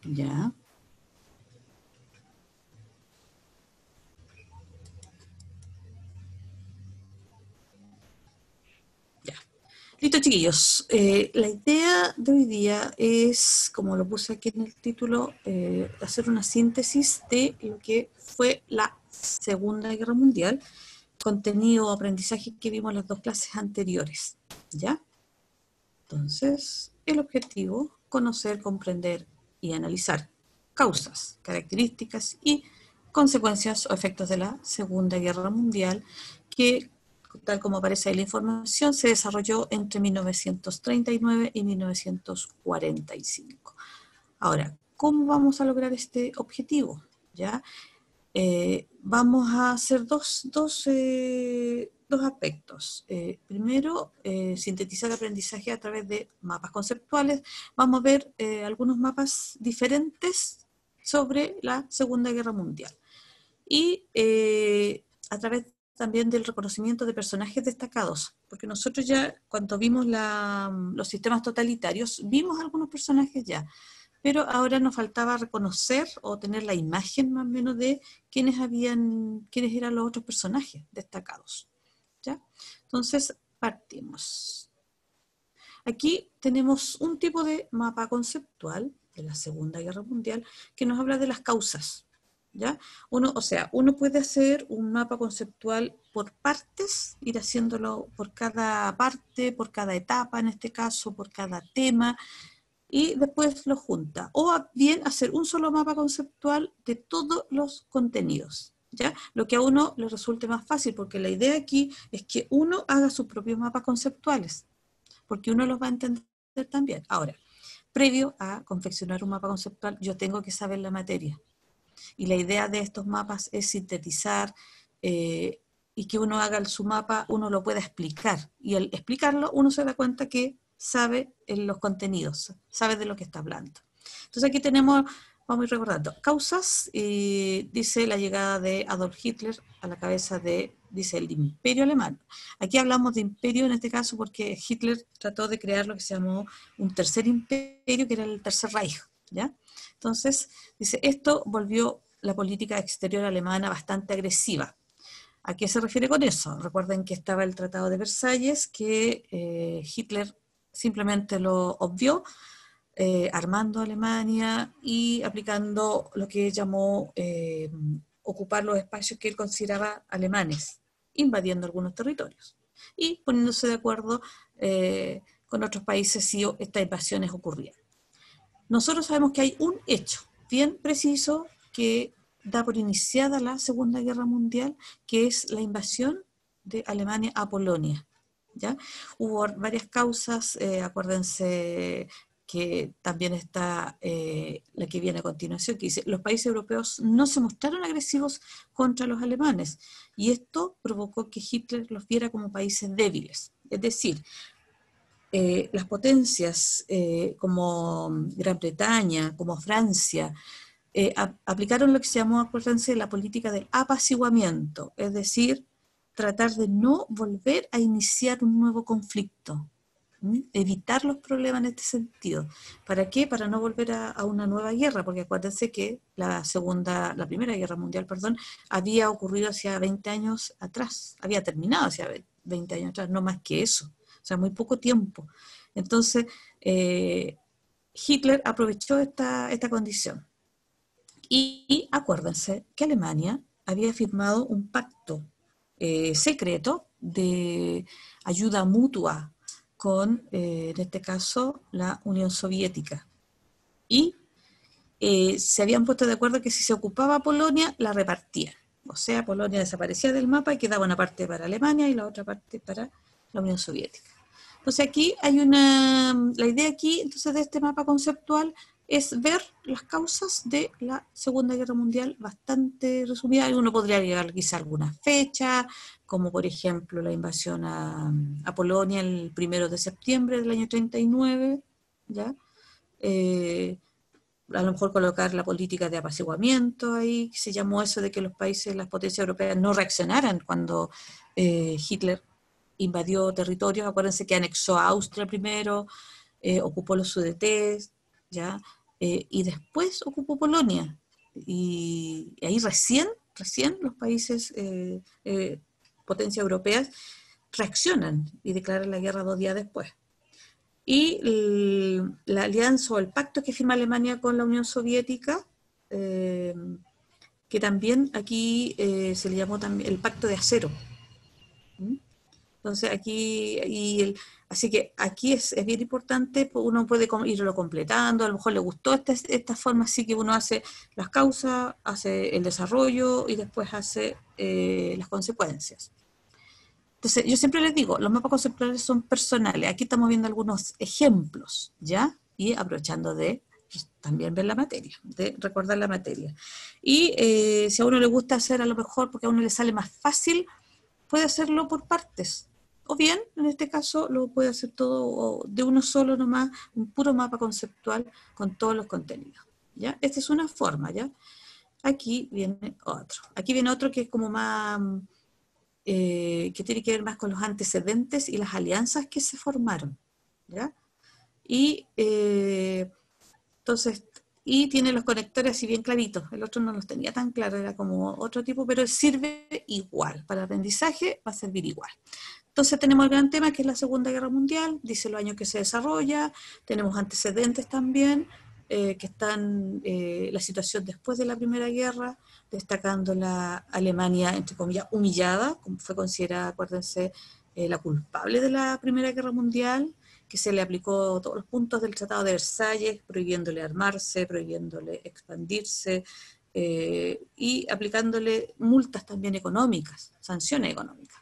Ya. Ya. Listo, chiquillos. La idea de hoy día es, como lo puse aquí en el título, hacer una síntesis de lo que fue la Segunda Guerra Mundial, contenido o aprendizaje que vimos en las dos clases anteriores. ¿Ya? Entonces, el objetivo, conocer, comprender y analizar causas, características y consecuencias o efectos de la Segunda Guerra Mundial, que, tal como aparece ahí en la información, se desarrolló entre 1939 y 1945. Ahora, ¿cómo vamos a lograr este objetivo? ¿Ya? Vamos a hacer dos aspectos. Primero, sintetizar aprendizaje a través de mapas conceptuales. Vamos a ver algunos mapas diferentes sobre la Segunda Guerra Mundial. Y a través también del reconocimiento de personajes destacados, porque nosotros ya cuando vimos los sistemas totalitarios, vimos algunos personajes ya, pero ahora nos faltaba reconocer o tener la imagen más o menos de quiénes eran los otros personajes destacados. ¿Ya? Entonces, partimos. Aquí tenemos un tipo de mapa conceptual de la Segunda Guerra Mundial que nos habla de las causas. ¿Ya? Uno puede hacer un mapa conceptual por partes, ir haciéndolo por cada parte, por cada etapa en este caso, por cada tema, y después lo junta. O bien hacer un solo mapa conceptual de todos los contenidos, ¿ya? Lo que a uno le resulte más fácil, porque la idea aquí es que uno haga sus propios mapas conceptuales, porque uno los va a entender también. Ahora, previo a confeccionar un mapa conceptual, yo tengo que saber la materia. Y la idea de estos mapas es sintetizar y que uno haga su mapa, uno lo pueda explicar. Y al explicarlo, uno se da cuenta que sabe los contenidos, sabe de lo que está hablando. Entonces aquí tenemos, vamos a ir recordando, causas, dice la llegada de Adolf Hitler a la cabeza dice el imperio alemán. Aquí hablamos de imperio en este caso porque Hitler trató de crear lo que se llamó un tercer imperio, que era el Tercer Reich, ¿ya? Entonces, dice, esto volvió la política exterior alemana bastante agresiva. ¿A qué se refiere con eso? Recuerden que estaba el Tratado de Versalles, que Hitler simplemente lo obvió, armando a Alemania y aplicando lo que llamó ocupar los espacios que él consideraba alemanes, invadiendo algunos territorios y poniéndose de acuerdo con otros países si estas invasiones ocurrían. Nosotros sabemos que hay un hecho bien preciso que da por iniciada la Segunda Guerra Mundial, que es la invasión de Alemania a Polonia. ¿Ya? Hubo varias causas, acuérdense que también está la que viene a continuación, que dice, los países europeos no se mostraron agresivos contra los alemanes, y esto provocó que Hitler los viera como países débiles. Es decir, las potencias como Gran Bretaña, como Francia, aplicaron lo que se llamó, acuérdense, la política del apaciguamiento, es decir, tratar de no volver a iniciar un nuevo conflicto, evitar los problemas en este sentido. ¿Para qué? Para no volver a una nueva guerra, porque acuérdense que la Primera Guerra Mundial, había ocurrido hacia 20 años atrás, había terminado hacia 20 años atrás, no más que eso, o sea, muy poco tiempo. Entonces, Hitler aprovechó esta condición. Y acuérdense que Alemania había firmado un pacto secreto de ayuda mutua con, en este caso, la Unión Soviética. Y se habían puesto de acuerdo que si se ocupaba Polonia, la repartían. O sea, Polonia desaparecía del mapa y quedaba una parte para Alemania y la otra parte para la Unión Soviética. Entonces aquí hay la idea aquí, entonces, de este mapa conceptual es ver las causas de la Segunda Guerra Mundial bastante resumida. Uno podría agregar quizá algunas fechas, como por ejemplo la invasión a Polonia el 1 de septiembre del año 39, ¿ya? A lo mejor colocar la política de apaciguamiento ahí, que se llamó eso de que los países, las potencias europeas no reaccionaran cuando Hitler invadió territorios. Acuérdense que anexó a Austria primero, ocupó los Sudetes, ¿ya? y después ocupó Polonia. Y ahí recién los países potencias europeas reaccionan y declaran la guerra 2 días después. Y la alianza o el pacto que firma Alemania con la Unión Soviética, que también aquí se le llamó también el pacto de acero. ¿Mm? Entonces aquí, así que aquí es bien importante, uno puede irlo completando, a lo mejor le gustó esta forma, así que uno hace las causas, hace el desarrollo y después hace las consecuencias. Entonces, yo siempre les digo, los mapas conceptuales son personales. Aquí estamos viendo algunos ejemplos, ¿ya? Y aprovechando de también ver la materia, de recordar la materia. Y si a uno le gusta hacer a lo mejor, porque a uno le sale más fácil, puede hacerlo por partes. O bien, en este caso, lo puede hacer todo de uno solo nomás, un puro mapa conceptual con todos los contenidos, ¿ya? Esta es una forma, ¿ya? Aquí viene otro. Aquí viene otro que es como más... que tiene que ver más con los antecedentes y las alianzas que se formaron, ¿ya? Y entonces, y tiene los conectores así bien claritos, el otro no los tenía tan claro, era como otro tipo, pero sirve igual, para aprendizaje va a servir igual. Entonces tenemos el gran tema que es la Segunda Guerra Mundial, dice los años que se desarrolla, tenemos antecedentes también, que están la situación después de la Primera Guerra, destacando la Alemania, entre comillas, humillada, como fue considerada, acuérdense, la culpable de la Primera Guerra Mundial, que se le aplicó todos los puntos del Tratado de Versalles, prohibiéndole armarse, prohibiéndole expandirse, y aplicándole multas también económicas, sanciones económicas.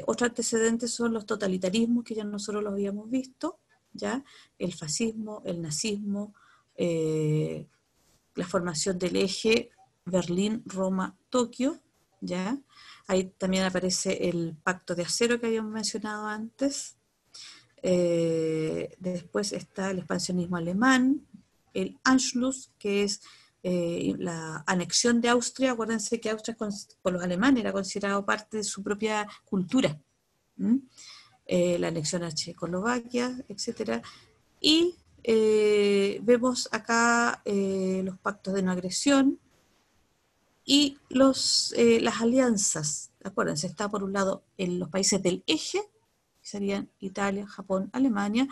Otros antecedentes son los totalitarismos, que ya nosotros los habíamos visto, ¿ya? El fascismo, el nazismo, la formación del eje Berlín, Roma, Tokio, ¿ya? Ahí también aparece el pacto de acero que habíamos mencionado antes. Después está el expansionismo alemán, el Anschluss, que es la anexión de Austria. Acuérdense que Austria por los alemanes era considerado parte de su propia cultura. La anexión a Checoslovaquia, etc. Y vemos acá los pactos de no agresión y las alianzas. Acuérdense, está por un lado en los países del eje, que serían Italia, Japón, Alemania,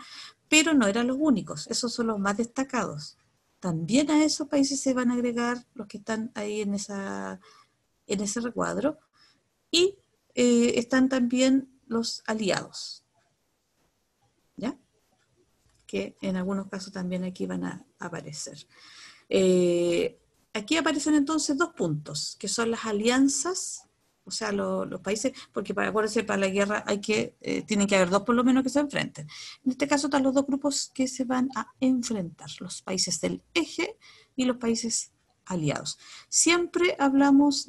pero no eran los únicos, esos son los más destacados. También a esos países se van a agregar los que están ahí en ese recuadro, y están también los aliados, ¿ya? Que en algunos casos también aquí van a aparecer. Aquí aparecen entonces dos puntos, que son las alianzas, o sea, los países, porque acuérdense, para la guerra tienen que haber dos por lo menos que se enfrenten. En este caso están los dos grupos que se van a enfrentar, los países del eje y los países aliados. Siempre hablamos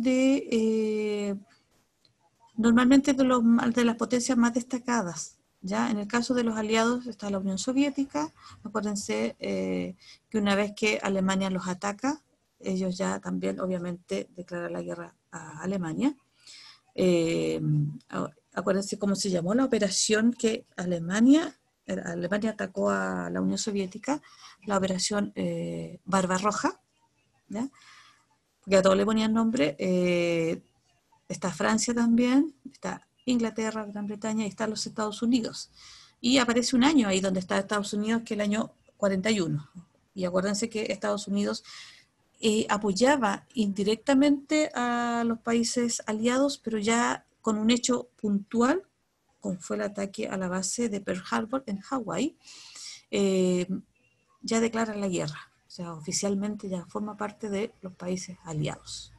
normalmente de las potencias más destacadas, ¿ya? En el caso de los aliados está la Unión Soviética. Acuérdense que una vez que Alemania los ataca, ellos ya también obviamente declaran la guerra a Alemania. Acuérdense cómo se llamó la operación que Alemania atacó a la Unión Soviética, la operación Barbarroja, ¿ya? Porque a todos le ponían nombre. Está Francia también, está Inglaterra, Gran Bretaña, y están los Estados Unidos. Y aparece un año ahí donde está Estados Unidos, que es el año 41. Y acuérdense que Estados Unidos apoyaba indirectamente a los países aliados, pero ya con un hecho puntual, como fue el ataque a la base de Pearl Harbor en Hawái, ya declara la guerra. O sea, oficialmente ya forma parte de los países aliados.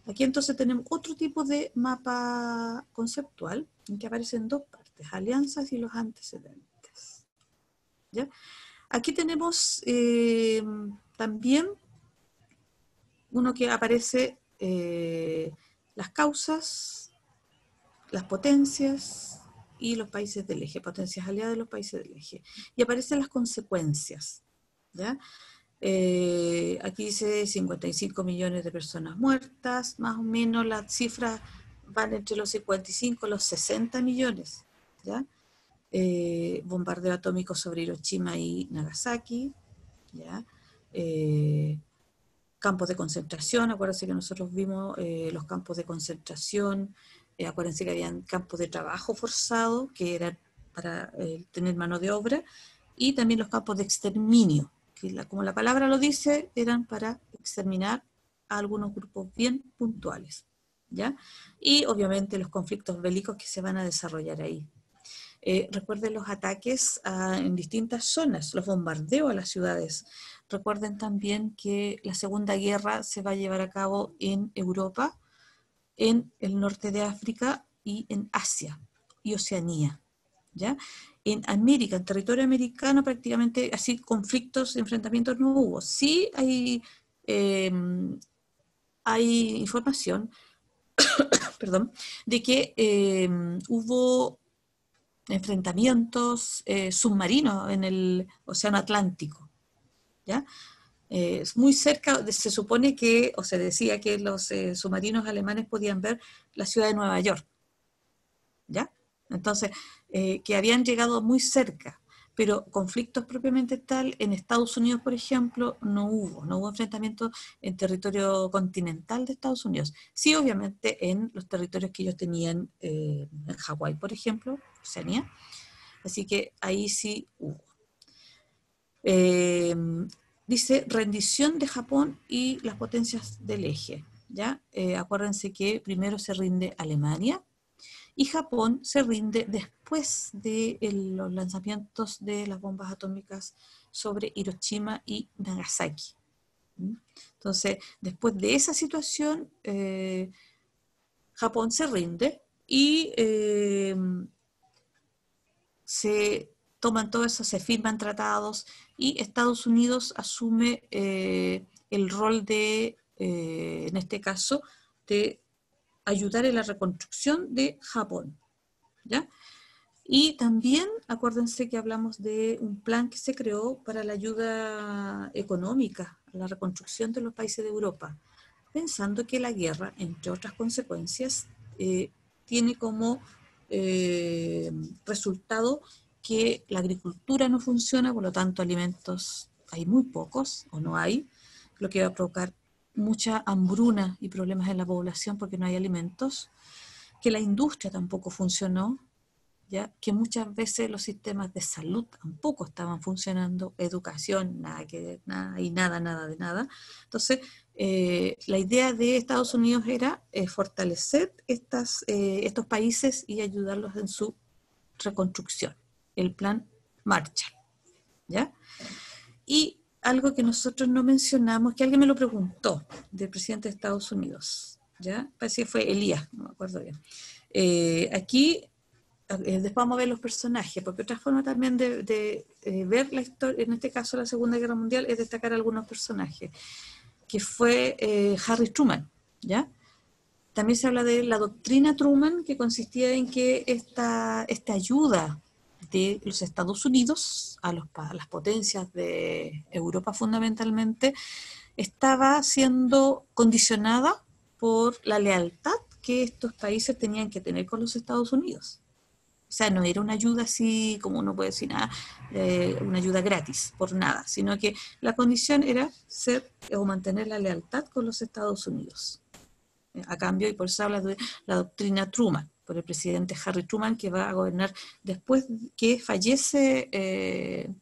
Aquí entonces tenemos otro tipo de mapa conceptual en que aparecen dos partes, alianzas y los antecedentes, ¿ya? Aquí tenemos también uno que aparece las causas, las potencias y los países del eje, potencias aliadas de los países del eje. Y aparecen las consecuencias, ¿ya? Aquí dice 55 millones de personas muertas, más o menos las cifras van entre los 55 y los 60 millones, ¿ya? Bombardeo atómico sobre Hiroshima y Nagasaki, ¿ya? Campos de concentración, acuérdense que nosotros vimos los campos de concentración, acuérdense que habían campos de trabajo forzado, que eran para tener mano de obra, y también los campos de exterminio, que como la palabra lo dice, eran para exterminar a algunos grupos bien puntuales, ¿ya? Y obviamente los conflictos bélicos que se van a desarrollar ahí. Recuerden los ataques en distintas zonas, los bombardeos a las ciudades. Recuerden también que la Segunda Guerra se va a llevar a cabo en Europa, en el norte de África y en Asia y Oceanía, ¿ya? En América, en territorio americano, prácticamente así conflictos, enfrentamientos no hubo. Sí hay información, perdón, de que hubo enfrentamientos submarinos en el Océano Atlántico, ¿ya? Es muy cerca, se supone que, o se decía que los submarinos alemanes podían ver la ciudad de Nueva York, ¿ya? Entonces, que habían llegado muy cerca, pero conflictos propiamente tal, en Estados Unidos, por ejemplo, no hubo enfrentamientos en territorio continental de Estados Unidos. Sí, obviamente, en los territorios que ellos tenían en Hawái, por ejemplo, Oceanía, así que ahí sí hubo. Dice rendición de Japón y las potencias del eje, ¿ya? Acuérdense que primero se rinde Alemania y Japón se rinde después de los lanzamientos de las bombas atómicas sobre Hiroshima y Nagasaki. Entonces, después de esa situación, Japón se rinde y se toman todo eso, se firman tratados y Estados Unidos asume el rol de, en este caso, de ayudar en la reconstrucción de Japón, ¿ya? Y también acuérdense que hablamos de un plan que se creó para la ayuda económica, la reconstrucción de los países de Europa, pensando que la guerra, entre otras consecuencias, tiene como resultado que la agricultura no funciona, por lo tanto alimentos hay muy pocos o no hay, lo que va a provocar mucha hambruna y problemas en la población porque no hay alimentos, que la industria tampoco funcionó, ¿ya? Que muchas veces los sistemas de salud tampoco estaban funcionando, educación, nada que ver, nada, y nada de nada. Entonces, la idea de Estados Unidos era fortalecer estos países y ayudarlos en su reconstrucción, el plan Marshall, ¿ya? Y algo que nosotros no mencionamos, que alguien me lo preguntó, del presidente de Estados Unidos, ¿ya? Parece que fue Elías, no me acuerdo bien. Aquí después vamos a ver los personajes, porque otra forma también de ver la historia, en este caso la Segunda Guerra Mundial, es destacar algunos personajes, que fue Harry Truman, ¿ya? También se habla de la doctrina Truman, que consistía en que esta ayuda de los Estados Unidos a las potencias de Europa fundamentalmente, estaba siendo condicionada por la lealtad que estos países tenían que tener con los Estados Unidos. O sea, no era una ayuda así como uno puede decir, una ayuda gratis, por nada, sino que la condición era ser o mantener la lealtad con los Estados Unidos. A cambio, y por eso habla de la doctrina Truman, por el presidente Harry Truman, que va a gobernar después que fallece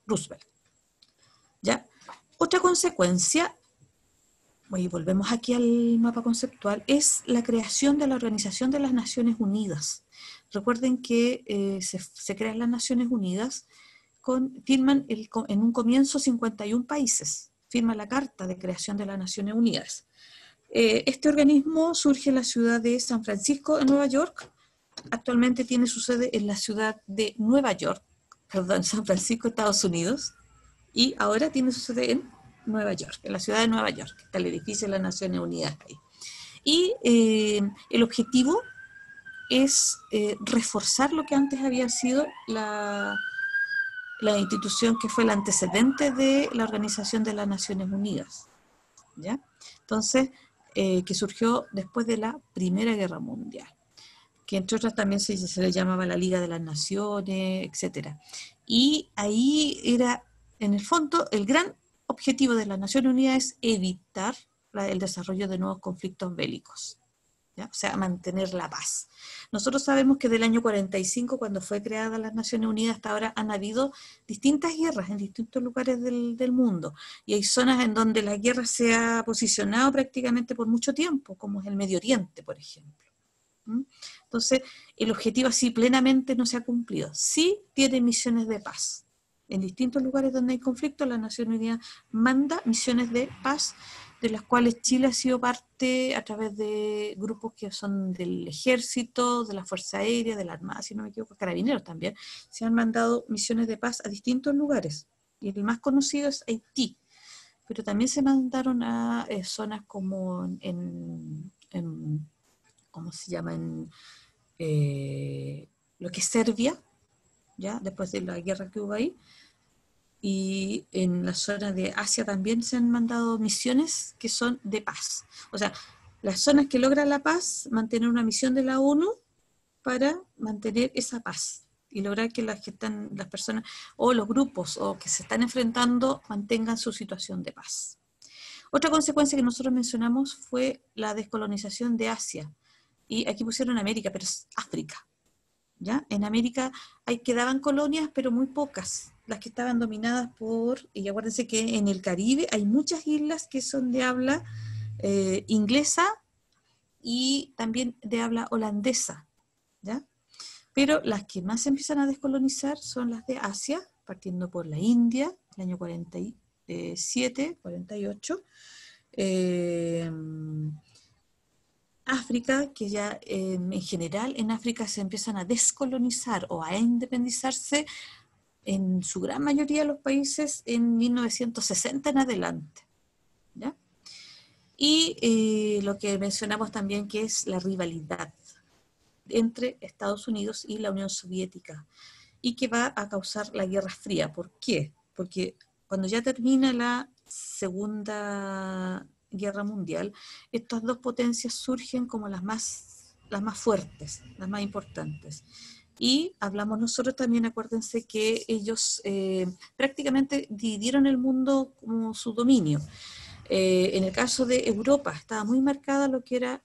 Roosevelt. ¿Ya? Otra consecuencia, y volvemos aquí al mapa conceptual, es la creación de la Organización de las Naciones Unidas. Recuerden que se crean las Naciones Unidas, firman en un comienzo 51 países, firma la Carta de Creación de las Naciones Unidas. Este organismo surge en la ciudad de San Francisco, en Nueva York. Actualmente tiene su sede en la ciudad de Nueva York, perdón, San Francisco, Estados Unidos, y ahora tiene su sede en Nueva York, en la ciudad de Nueva York, está el edificio de las Naciones Unidas ahí. Y el objetivo es reforzar lo que antes había sido la institución que fue el antecedente de la Organización de las Naciones Unidas, ¿ya? Entonces, que surgió después de la Primera Guerra Mundial, que entre otras también se le llamaba la Liga de las Naciones, etc. Y ahí era en el fondo, el gran objetivo de las Naciones Unidas es evitar el desarrollo de nuevos conflictos bélicos, ¿ya? O sea, mantener la paz. Nosotros sabemos que del año 45, cuando fue creada las Naciones Unidas, hasta ahora han habido distintas guerras en distintos lugares del mundo, y hay zonas en donde la guerra se ha posicionado prácticamente por mucho tiempo, como es el Medio Oriente, por ejemplo. Entonces, el objetivo así plenamente no se ha cumplido. Sí tiene misiones de paz. En distintos lugares donde hay conflicto, la Naciones Unidas manda misiones de paz, de las cuales Chile ha sido parte a través de grupos que son del Ejército, de la Fuerza Aérea, de la Armada, si no me equivoco, Carabineros también. Se han mandado misiones de paz a distintos lugares. Y el más conocido es Haití. Pero también se mandaron a zonas como ¿cómo se llama? Lo que es Serbia, ¿ya? Después de la guerra que hubo ahí. Y en la zona de Asia también se han mandado misiones que son de paz. O sea, las zonas que logran la paz, mantener una misión de la ONU para mantener esa paz y lograr que las personas o los grupos o que se están enfrentando mantengan su situación de paz. Otra consecuencia que nosotros mencionamos fue la descolonización de Asia. Y aquí pusieron América, pero es África, ¿ya? En América quedaban colonias, pero muy pocas, las que estaban dominadas y acuérdense que en el Caribe hay muchas islas que son de habla inglesa y también de habla holandesa, ¿ya? Pero las que más se empiezan a descolonizar son las de Asia, partiendo por la India, el año 47, 48, África, que ya en general en África se empiezan a descolonizar o a independizarse en su gran mayoría de los países en 1960 en adelante, ¿ya? Y lo que mencionamos también que es la rivalidad entre Estados Unidos y la Unión Soviética y que va a causar la Guerra Fría. ¿Por qué? Porque cuando ya termina la Segunda Guerra Mundial, estas dos potencias surgen como las más fuertes, las más importantes. Y hablamos nosotros también, acuérdense que ellos prácticamente dividieron el mundo como su dominio. En el caso de Europa estaba muy marcada lo que era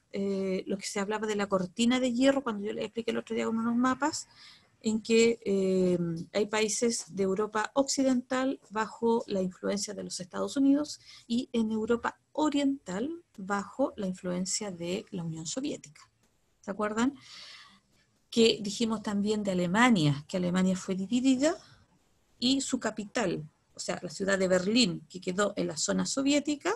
lo que se hablaba de la cortina de hierro, cuando yo les expliqué el otro día con unos mapas, en que hay países de Europa occidental bajo la influencia de los Estados Unidos y en Europa oriental bajo la influencia de la Unión Soviética. ¿Se acuerdan? Que dijimos también de Alemania, que Alemania fue dividida y su capital, o sea, la ciudad de Berlín, que quedó en la zona soviética,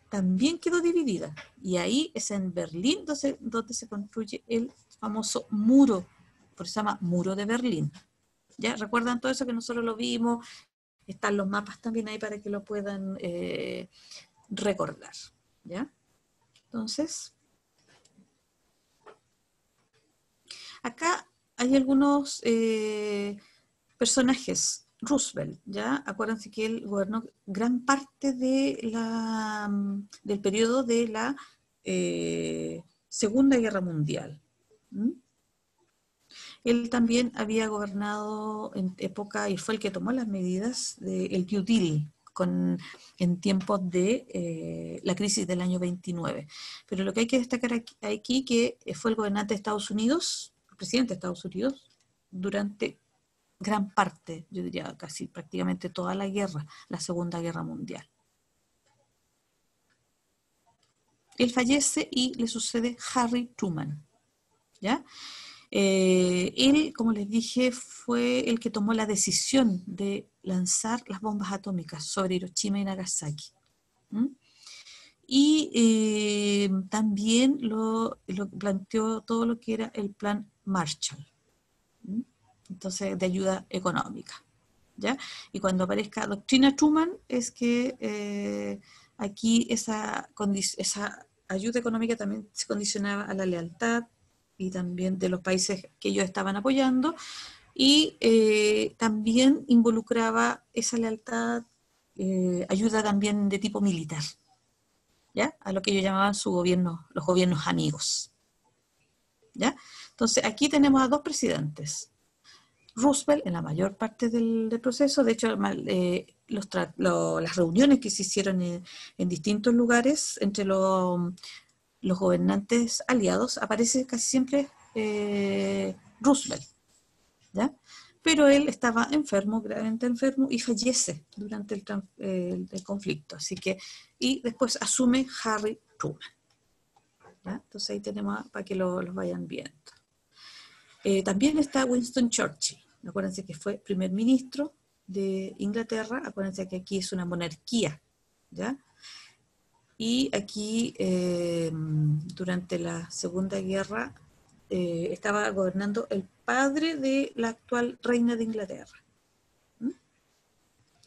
también quedó dividida. Y ahí es en Berlín donde se construye el famoso muro, por eso se llama Muro de Berlín. ¿Ya? ¿Recuerdan todo eso que nosotros lo vimos? Están los mapas también ahí para que lo puedan recordar. ¿Ya? Entonces, acá hay algunos personajes. Roosevelt, ¿ya? Acuérdense que él gobernó gran parte del periodo de la Segunda Guerra Mundial. Él también había gobernado en época, y fue el que tomó las medidas del New Deal en tiempos de la crisis del año 29. Pero lo que hay que destacar aquí que fue el gobernante de Estados Unidos, el presidente de Estados Unidos, durante gran parte, yo diría casi prácticamente toda la guerra, la Segunda Guerra Mundial. Él fallece y le sucede Harry Truman, ¿ya? Él, como les dije, fue el que tomó la decisión de lanzar las bombas atómicas sobre Hiroshima y Nagasaki. Y también lo planteó todo lo que era el plan Marshall. Entonces, de ayuda económica, ¿ya? Y cuando aparezca doctrina Truman es que aquí esa ayuda económica también se condicionaba a la lealtad y también de los países que ellos estaban apoyando y también involucraba esa lealtad, ayuda también de tipo militar, ¿ya? A lo que ellos llamaban los gobiernos amigos, ¿ya? Entonces aquí tenemos a dos presidentes. Roosevelt en la mayor parte del proceso. De hecho, las reuniones que se hicieron en distintos lugares entre los gobernantes aliados, aparece casi siempre Roosevelt, ¿ya? Pero él estaba enfermo, gravemente enfermo, y fallece durante el conflicto. Así que, y después asume Harry Truman, ¿ya? Entonces ahí tenemos para que los vayan viendo. También está Winston Churchill. Acuérdense que fue primer ministro de Inglaterra. Acuérdense que aquí es una monarquía, ¿ya? Y aquí, durante la Segunda Guerra, estaba gobernando el padre de la actual reina de Inglaterra,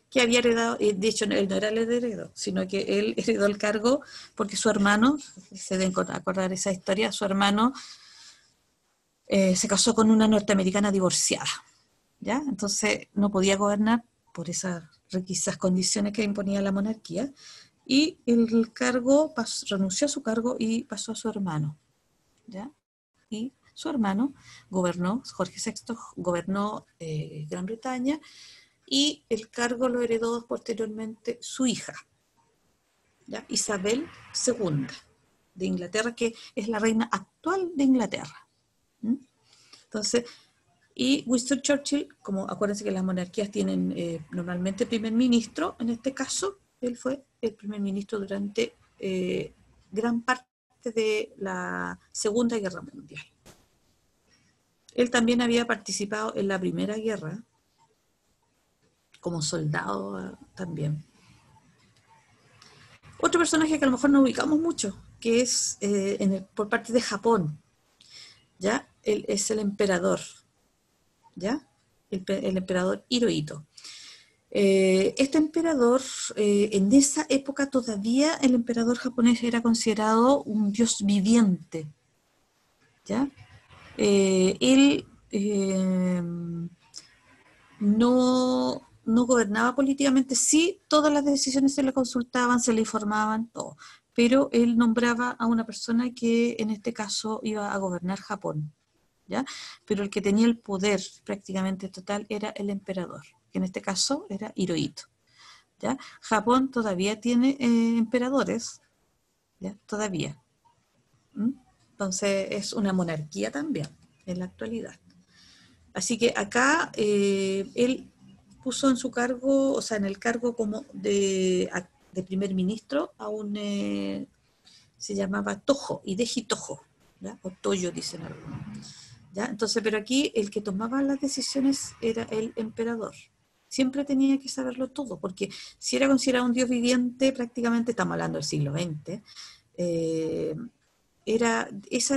que había heredado, de hecho él no era el heredero, sino que él heredó el cargo porque su hermano, se deben acordar esa historia, su hermano se casó con una norteamericana divorciada, ¿ya? Entonces no podía gobernar por esas requisas condiciones que imponía la monarquía, y el cargo renunció a su cargo y pasó a su hermano, ¿ya? Y su hermano gobernó, Jorge VI gobernó Gran Bretaña, y el cargo lo heredó posteriormente su hija, ¿ya? Isabel II de Inglaterra, que es la reina actual de Inglaterra. Entonces, y Winston Churchill, como acuérdense que las monarquías tienen normalmente primer ministro, en este caso, él fue el primer ministro durante gran parte de la Segunda Guerra Mundial. Él también había participado en la Primera Guerra, como soldado también. Otro personaje que a lo mejor no ubicamos mucho, que es por parte de Japón, ¿ya? Él es el emperador, ¿ya? El emperador Hirohito. Este emperador, en esa época todavía el emperador japonés era considerado un dios viviente, ¿ya? Él no gobernaba políticamente, sí, todas las decisiones se le consultaban, se le informaban, todo, pero él nombraba a una persona que en este caso iba a gobernar Japón, ¿ya? Pero el que tenía el poder prácticamente total era el emperador, que en este caso era Hirohito, ¿ya? Japón todavía tiene emperadores, ¿ya? Todavía. Entonces es una monarquía también en la actualidad. Así que acá él puso en su cargo, o sea, en el cargo como de primer ministro a un, se llamaba Tojo, Hideji Tojo, ¿ya? O Toyo dicen algunos, ¿ya? Entonces, pero aquí el que tomaba las decisiones era el emperador. Siempre tenía que saberlo todo, porque si era considerado un dios viviente, prácticamente estamos hablando del siglo XX, ese era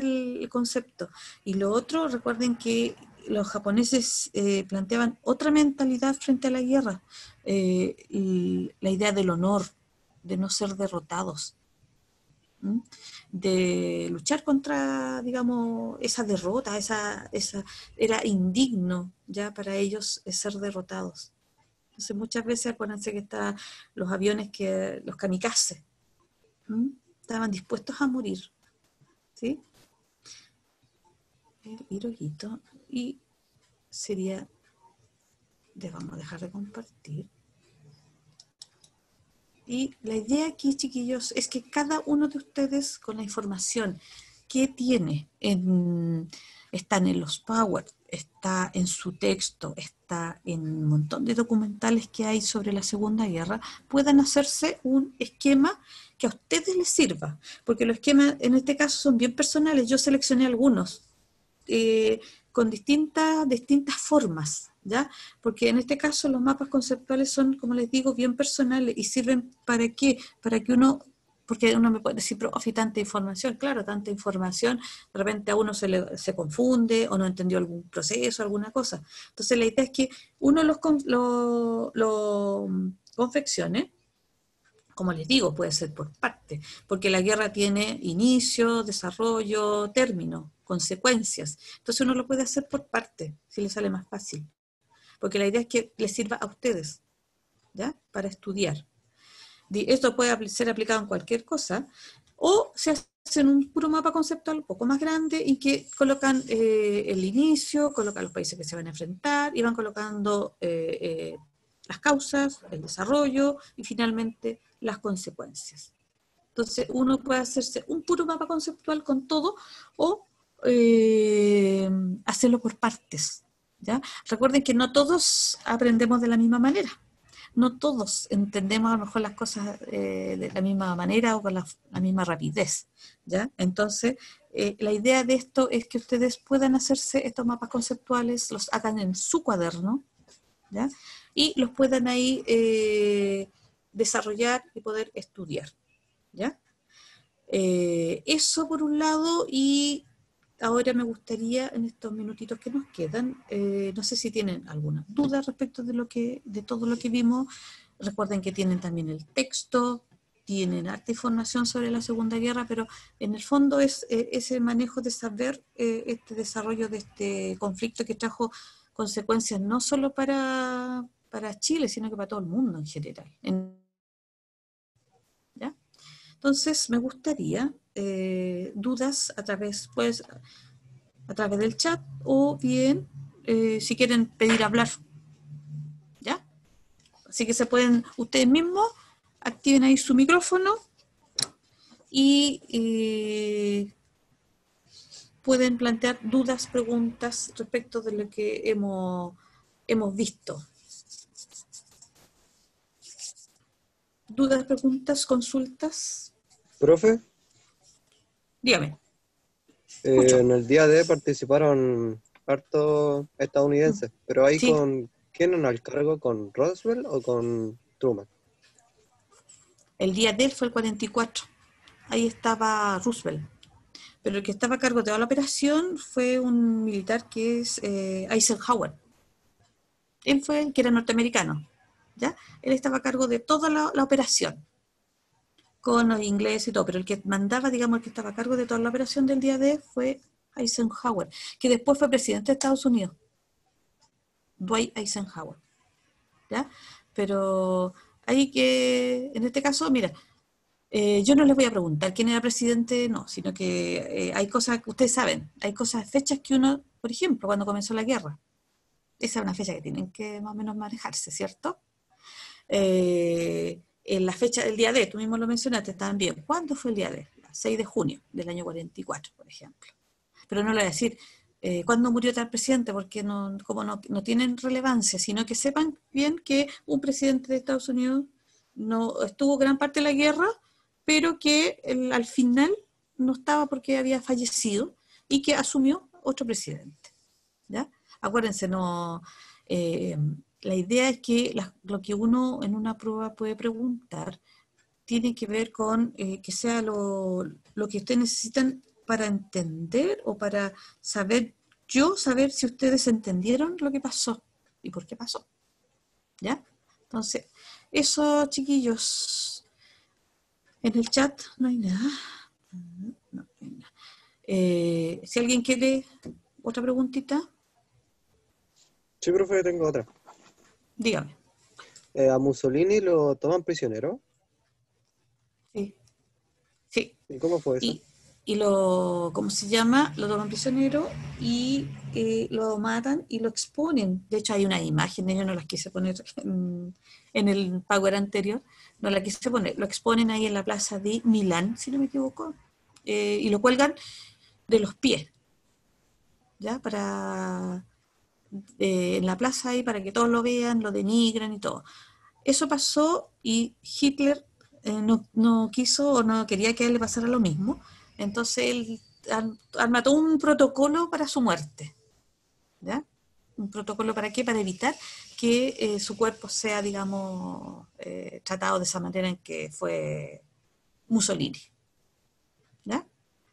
el concepto. Y lo otro, recuerden que los japoneses planteaban otra mentalidad frente a la guerra, la idea del honor, de no ser derrotados, de luchar contra, digamos, esa derrota, era indigno ya para ellos ser derrotados. Entonces muchas veces acuérdense que están los aviones, los kamikazes, estaban dispuestos a morir, ¿sí? El Hirohito, y sería, vamos a dejar de compartir. Y la idea aquí, chiquillos, es que cada uno de ustedes, con la información que tiene, están en los Power, está en su texto, está en un montón de documentales que hay sobre la Segunda Guerra, puedan hacerse un esquema que a ustedes les sirva, porque los esquemas en este caso son bien personales. Yo seleccioné algunos con distintas formas, ¿ya? Porque en este caso los mapas conceptuales son, como les digo, bien personales y sirven ¿para qué? Para que uno, porque uno me puede decir, profe, tanta información, claro, tanta información, de repente a uno se confunde o no entendió algún proceso, alguna cosa. Entonces la idea es que uno los confeccione. Como les digo, puede ser por parte, porque la guerra tiene inicio, desarrollo, término, consecuencias. Entonces uno lo puede hacer por parte, si le sale más fácil. Porque la idea es que les sirva a ustedes, ¿ya? Para estudiar. Esto puede ser aplicado en cualquier cosa, o se hace hacen un puro mapa conceptual un poco más grande y que colocan el inicio, colocan los países que se van a enfrentar y van colocando las causas, el desarrollo y finalmente las consecuencias. Entonces uno puede hacerse un puro mapa conceptual con todo o hacerlo por partes, ¿ya? Recuerden que no todos aprendemos de la misma manera. No todos entendemos a lo mejor las cosas de la misma manera o con la misma rapidez, ¿ya? Entonces, la idea de esto es que ustedes puedan hacerse estos mapas conceptuales, los hagan en su cuaderno, ¿ya? Y los puedan ahí desarrollar y poder estudiar, ¿ya? Eso por un lado, y ahora me gustaría, en estos minutitos que nos quedan, no sé si tienen alguna duda respecto de todo lo que vimos. Recuerden que tienen también el texto, tienen harta información sobre la Segunda Guerra, pero en el fondo es ese manejo de saber este desarrollo de este conflicto que trajo consecuencias no solo para Chile, sino que para todo el mundo en general. ¿Ya? Entonces, me gustaría dudas pues, a través del chat o bien si quieren pedir hablar, ¿ya? Así que se pueden, ustedes mismos, activen ahí su micrófono y pueden plantear dudas, preguntas respecto de lo que hemos visto. ¿Dudas, preguntas, consultas? Profe, Dígame, escucho. en el día D participaron hartos estadounidenses, pero ahí Sí, con ¿quién al cargo? ¿Con Roosevelt o con Truman? el día de él fue el 44. Ahí estaba Roosevelt. Pero el que estaba a cargo de toda la operación fue un militar que es Eisenhower. Él fue el que era norteamericano, ¿ya? Él estaba a cargo de toda la operación, con los ingleses y todo, pero el que mandaba, digamos, el que estaba a cargo de toda la operación del día D fue Eisenhower, que después fue presidente de Estados Unidos, Dwight Eisenhower, ¿ya? Pero hay que, en este caso, mira, yo no les voy a preguntar quién era presidente, no, sino que hay cosas que ustedes saben, hay cosas, fechas que uno, por ejemplo, cuando comenzó la guerra, esa es una fecha que tienen que más o menos manejarse, ¿cierto? En la fecha del día D, tú mismo lo mencionaste también, ¿cuándo fue el día D? 6 de junio del año 44, por ejemplo. Pero no le voy a decir cuándo murió tal presidente, porque como no tienen relevancia, sino que sepan bien que un presidente de Estados Unidos no estuvo gran parte de la guerra, pero que al final no estaba porque había fallecido y que asumió otro presidente, ¿ya? Acuérdense, no, eh, la idea es que lo que uno en una prueba puede preguntar tiene que ver con que sea lo que ustedes necesitan para entender o para saber si ustedes entendieron lo que pasó y por qué pasó, ¿ya? Entonces, eso, chiquillos, en el chat no hay nada. No hay nada. Si alguien quiere otra preguntita, Sí, profe, tengo otra. dígame. ¿A Mussolini lo toman prisionero? Sí, sí. ¿Y cómo fue eso? Y, ¿cómo se llama? Lo toman prisionero y lo matan y lo exponen. De hecho, hay unas imágenes, yo no las quise poner en el Power anterior, no las quise poner. Lo exponen ahí en la plaza de Milán, si no me equivoco, y lo cuelgan de los pies, ¿ya? En la plaza ahí para que todos lo vean, lo denigran y todo. Eso pasó y Hitler no quiso o no quería que a él le pasara lo mismo. Entonces él arma todo un protocolo para su muerte. ¿Ya? ¿Un protocolo para qué? Para evitar que su cuerpo sea, digamos, tratado de esa manera en que fue Mussolini. ¿Ya?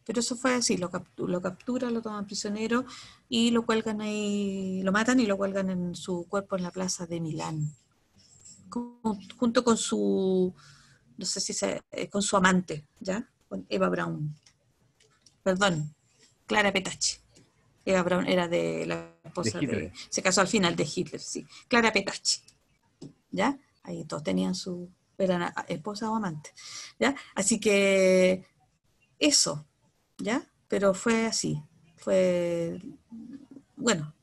Pero eso fue así, lo capturan, lo toman prisionero y lo cuelgan ahí, lo matan y lo cuelgan en su cuerpo en la plaza de Milán, junto con su, no sé si con su amante, ¿ya? Con Eva Braun. Perdón, Clara Petacci. Eva Braun era de la De esposa Hitler. se casó al final de Hitler, sí. Clara Petacci, ¿ya? Ahí todos tenían eran esposa o amante, ¿ya? Así que eso, ¿ya? Pero fue así, fue, bueno,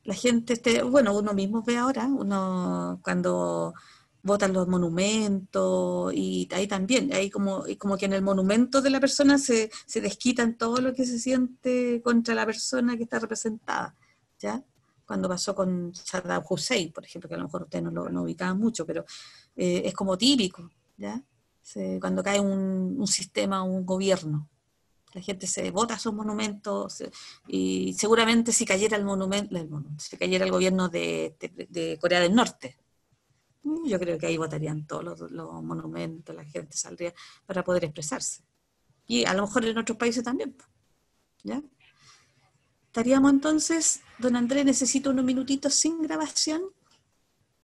la gente, bueno, uno mismo ve ahora, uno cuando votan los monumentos y ahí también, ahí como que en el monumento de la persona se desquitan todo lo que se siente contra la persona que está representada, ¿ya? Cuando pasó con Saddam Hussein, por ejemplo, que a lo mejor ustedes no ubicaban mucho, pero es como típico, ¿ya? Cuando cae un sistema, un gobierno. La gente se vota a sus monumentos y seguramente si cayera si cayera el gobierno de Corea del Norte, yo creo que ahí votarían todos los monumentos, la gente saldría para poder expresarse. Y a lo mejor en otros países también, ¿ya? Estaríamos entonces, don Andrés, necesito unos minutitos sin grabación